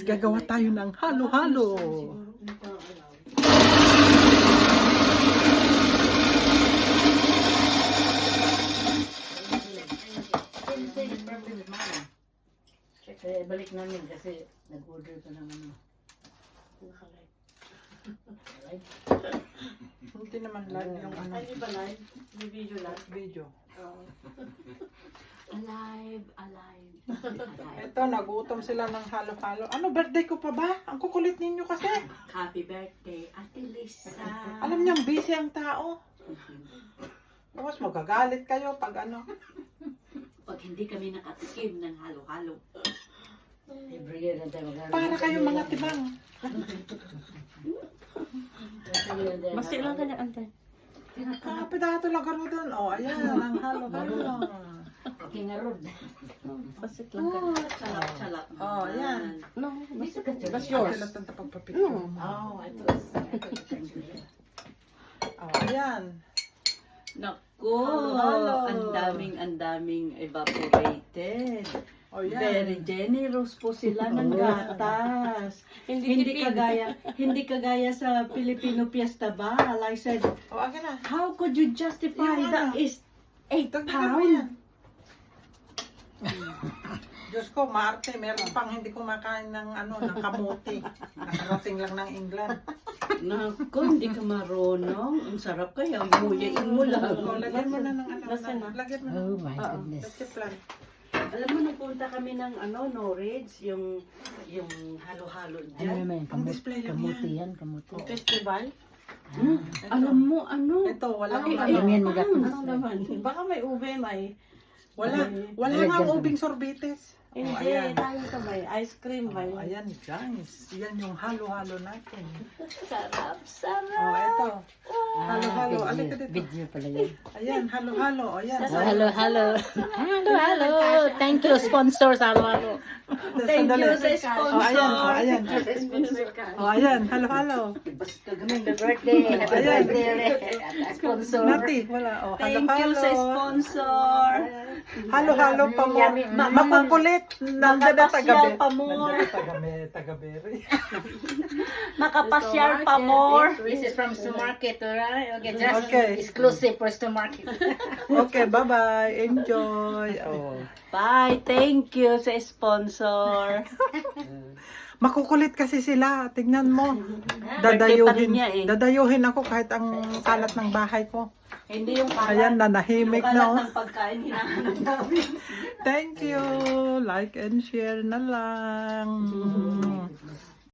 Gagawa tayo ng halo-halo. Eh, balik namin kasi nag-order pa ng ano. Live? Hindi naman live yung ano. Ay, di ba live? May video live? Video. Alive, alive. Ito, nagutom sila ng halo-halo. Ano, birthday ko pa ba? Ang kukulit ninyo kasi. Happy birthday, Ate Lisa. Alam niyang busy ang tao. Tapos magagalit kayo pag ano. Pag hindi kami nakatikim ng halo-halo. Every year na tayo mag-halo. Para kayong mga tibang. Masih lang ka na antay. Pedato lang karo doon. Oh, ayan, ang halo-halo. Kingarod. Basit lang ka. Salap-salap. Oh, ayan. No, basit ka. That's Yours. yours. Akin lang pagpapicture. Oh, ito. Oh, ayan. Naku, Halo-halo. ang daming evaporated. Oh, yan. Very generous po sila ng gatas. Hindi Hindi kagaya sa Filipino Fiesta ba? Like I said, Oh, akin na. how could you justify Yung that ano? is 8 Dagdagan mo pounds? yan. Diyos ko, Marte, meron pang hindi kumakain ng ano, ng kamuti. Nakarating lang ng England. Naku, hindi ka marunong. Ang sarap kaya, muyain mo lang. Oh, lagyan mo na ng ano. Lasa na. Lagyan mo na. Oh my goodness. Let's get plan. Alam mo, nagpunta kami ng Norwich, yung halo-halo Ano dyan. naman, Ang display lang kamuti yan, kamuti. Festival? Alam mo, Ito, walang Ay, ano. Alam yan, magapos. Ano naman? Baka may ube, may... Wala Lagyan nga ko. ubing sorbetes. Hindi, ayan. tayo ka may ice cream, may... Oh, ayan guys. Yan yung halo-halo natin. Sarap, Oh, sarap. ito. Halo-halo. Alin ka dito. Video pala yan. Ayan, halo-halo. O, yan. Oh, hello, hello. Hello, hello. Thank you, sponsors. Hello, hello. Thank you sa Oh, ayan. Oh, ayan. Oh, ayan. Halo-halo. Happy birthday. Happy Ayan. birthday. Sponsor. Nati, wala. Oh, Thank you sa halo-halo. sponsor. Halo-halo pa mo. Yummy. Makukulit. Nandiyan na Makapasyal tagabi. pa more. Nandiyan na tagaberi. Makapasyal pa more. This is from Supermarket, alright? Okay, just Okay. exclusive for Supermarket. Okay, bye-bye. Enjoy. Oh. Bye. Thank you sa sponsor. Makukulit kasi sila. Tignan mo. Birthday pa rin Dadayuhin. niya eh. Dadayuhin ako kahit ang kalat ng bahay ko. Hindi yung kalat. Ayan, nanahimik yung kalat na. Oh. ng pagkain hinahanap namin. Thank you. Like and share na lang.